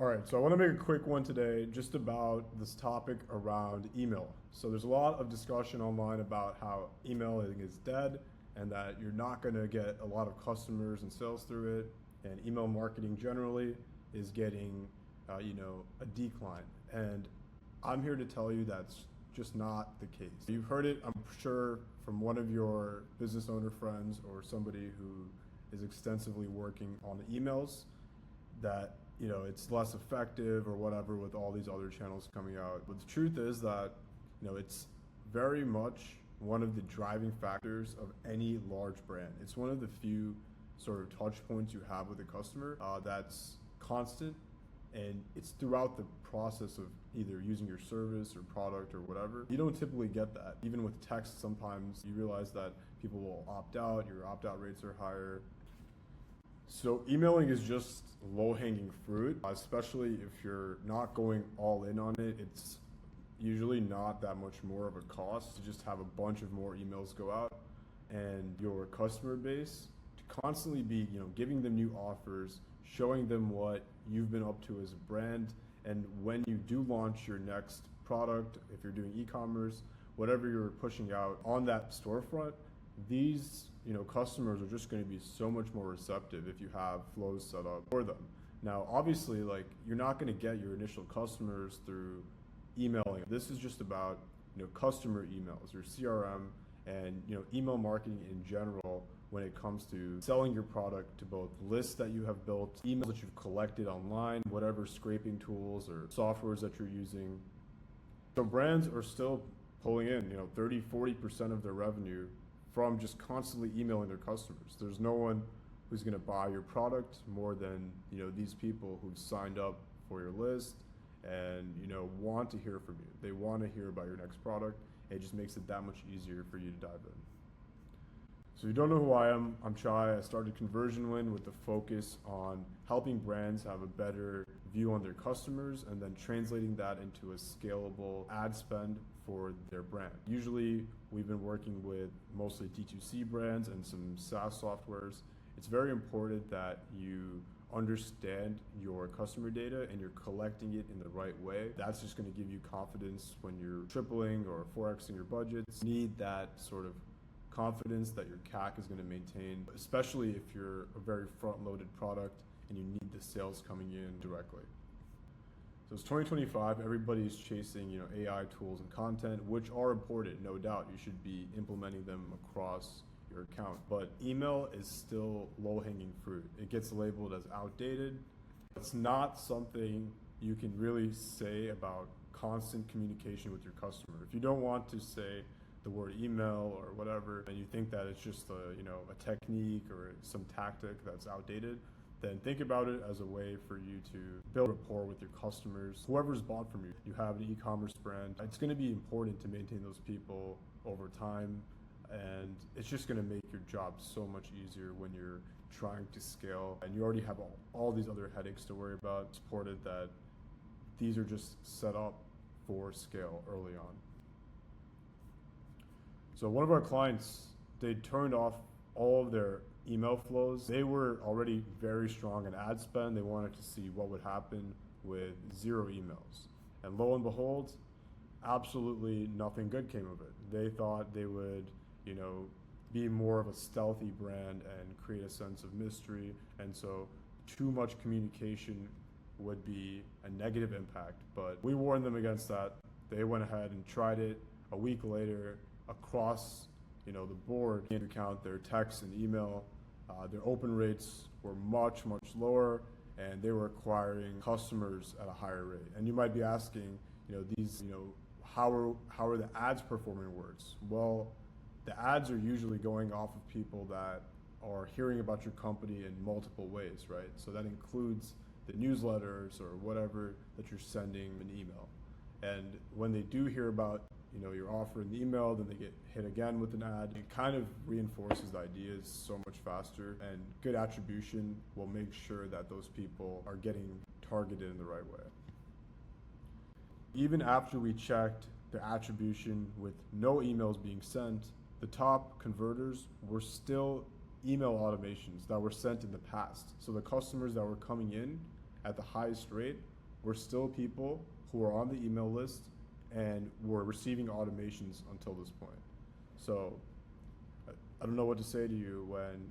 All right, so I want to make a quick one today just about this topic around email. So there's a lot of discussion online about how emailing is dead and that you're not going to get a lot of customers and sales through it, and email marketing generally is getting, a decline. And I'm here to tell you that's just not the case. You've heard it, I'm sure, from one of your business owner friends or somebody who is extensively working on the emails that it's less effective or whatever with all these other channels coming out. But the truth is that it's very much one of the driving factors of any large brand. It's one of the few sort of touch points you have with a customer that's constant, and it's throughout the process of either using your service or product or whatever. You don't typically get that. Even with text, sometimes you realize that people will opt out, your opt-out rates are higher. So emailing is just low-hanging fruit, especially if you're not going all in on it. It's usually not that much more of a cost to just have a bunch of more emails go out, and your customer base to constantly be, giving them new offers, showing them what you've been up to as a brand, and when you do launch your next product, if you're doing e-commerce, whatever you're pushing out on that storefront, these customers are just going to be so much more receptive if you have flows set up for them. Now, obviously, you're not going to get your initial customers through emailing. This is just about customer emails, your CRM, and email marketing in general when it comes to selling your product to both lists that you have built, emails that you've collected online, whatever scraping tools or softwares that you're using. So brands are still pulling in 30-40% of their revenue from just constantly emailing their customers. There's no one who's going to buy your product more than these people who've signed up for your list and want to hear from you. They want to hear about your next product. It just makes it that much easier for you to dive in. So if you don't know who I am, I'm Chai. I started ConversionWin with the focus on helping brands have a better view on their customers and then translating that into a scalable ad spend for their brand. Usually we've been working with mostly D2C brands and some SaaS softwares. It's very important that you understand your customer data and you're collecting it in the right way. That's just going to give you confidence when you're tripling or 4xing your budgets. You need that sort of confidence that your CAC is going to maintain, especially if you're a very front-loaded product and you need the sales coming in directly. So it's 2025, everybody's chasing AI tools and content, which are important, no doubt. You should be implementing them across your account. But email is still low-hanging fruit. It gets labeled as outdated. It's not something you can really say about constant communication with your customer. If you don't want to say the word email or whatever, and you think that it's just a technique or some tactic that's outdated, then think about it as a way for you to build rapport with your customers. Whoever's bought from you, you have an e-commerce brand, it's going to be important to maintain those people over time, and it's just going to make your job so much easier when you're trying to scale and you already have all these other headaches to worry about. It's important that these are just set up for scale early on. So one of our clients, they turned off all of their email flows. They were already very strong in ad spend. They wanted to see what would happen with 0 emails. And lo and behold, absolutely nothing good came of it. They thought they would, be more of a stealthy brand and create a sense of mystery. And so too much communication would be a negative impact. But we warned them against that. They went ahead and tried it. A week later, across the board, to count their text and email, their open rates were much lower, and they were acquiring customers at a higher rate. And you might be asking, how are the ads performing worse? Well, the ads are usually going off of people that are hearing about your company in multiple ways, right? So that includes the newsletters or whatever that you're sending an email. And when they do hear about your offer in the email, then they get hit again with an ad. It kind of reinforces the ideas so much faster, and good attribution will make sure that those people are getting targeted in the right way. Even after we checked the attribution with no emails being sent, the top converters were still email automations that were sent in the past. So the customers that were coming in at the highest rate we're still people who are on the email list and we're receiving automations until this point. So I don't know what to say to you when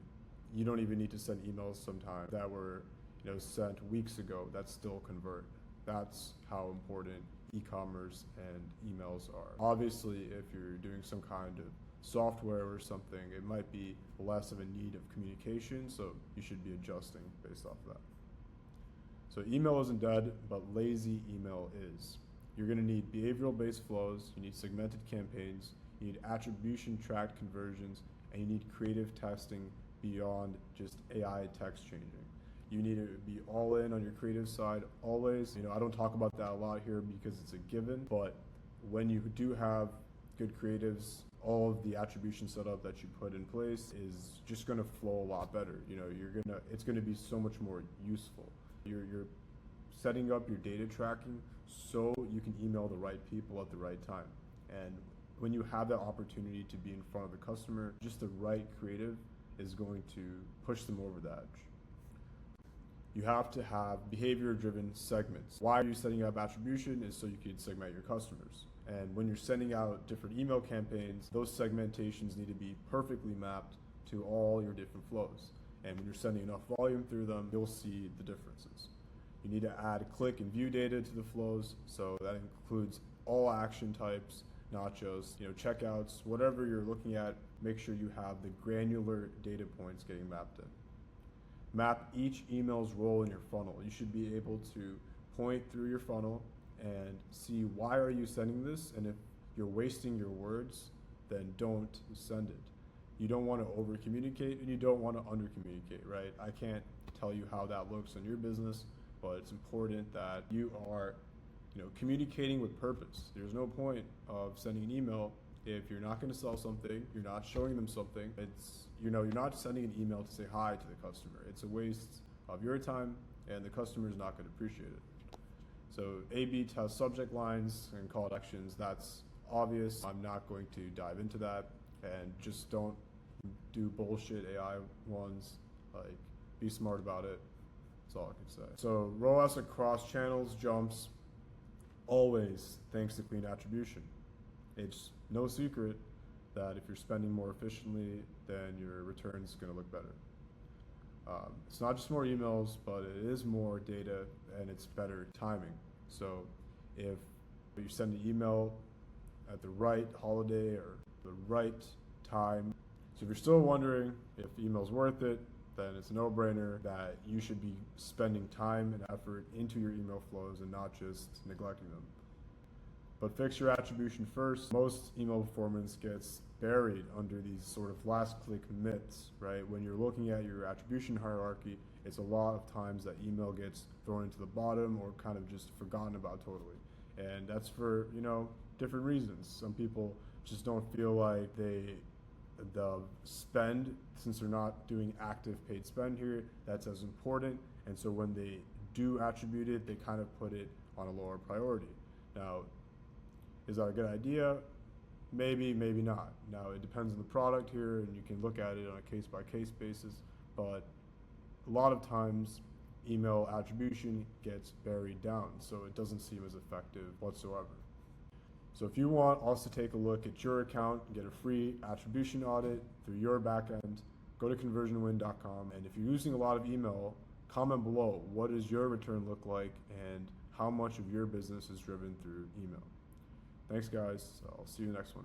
you don't even need to send emails sometimes that were sent weeks ago that still convert. That's how important e-commerce and emails are. Obviously, if you're doing some kind of software or something, it might be less of a need of communication, so you should be adjusting based off of that. So email isn't dead, but lazy email is. You're going to need behavioral-based flows, you need segmented campaigns, you need attribution-tracked conversions, and you need creative testing beyond just AI text changing. You need to be all in on your creative side always. I don't talk about that a lot here because it's a given, but when you do have good creatives, all of the attribution setup that you put in place is just going to flow a lot better. It's going to be so much more useful. You're setting up your data tracking so you can email the right people at the right time. And when you have that opportunity to be in front of the customer, just the right creative is going to push them over the edge. You have to have behavior-driven segments. Why are you setting up attribution is so you can segment your customers. And when you're sending out different email campaigns, those segmentations need to be perfectly mapped to all your different flows. And when you're sending enough volume through them, you'll see the differences. You need to add click and view data to the flows, so that includes all action types, not just checkouts. Whatever you're looking at, make sure you have the granular data points getting mapped in. Map each email's role in your funnel. You should be able to point through your funnel and see why are you sending this, and if you're wasting your words, then don't send it. You don't want to over communicate and you don't want to under communicate, right? I can't tell you how that looks in your business, but it's important that you are communicating with purpose. There's no point of sending an email if you're not going to sell something, you're not showing them something. You're not sending an email to say hi to the customer. It's a waste of your time and the customer is not going to appreciate it. So A/B test subject lines and call to actions, that's obvious. I'm not going to dive into that, and just don't do bullshit AI ones. Like, be smart about it. That's all I can say. So ROAS across channels jumps always thanks to clean attribution. It's no secret that if you're spending more efficiently, then your return's going to look better. It's not just more emails, but it is more data and it's better timing. So if you send an email at the right holiday or the right time, so if you're still wondering if email's worth it, then it's a no-brainer that you should be spending time and effort into your email flows and not just neglecting them. But fix your attribution first. Most email performance gets buried under these sort of last-click myths, right? When you're looking at your attribution hierarchy, it's a lot of times that email gets thrown into the bottom or kind of just forgotten about totally. And that's for, different reasons. Some people just don't feel like the spend, since they're not doing active paid spend here, that's as important. And so when they do attribute it, they kind of put it on a lower priority. Now, is that a good idea? Maybe, maybe not. Now, it depends on the product here, and you can look at it on a case-by-case basis, but a lot of times, email attribution gets buried down, so it doesn't seem as effective whatsoever. So if you want us to take a look at your account and get a free attribution audit through your backend, go to conversionwin.com, and if you're using a lot of email, comment below what does your return look like and how much of your business is driven through email. Thanks guys, I'll see you next one.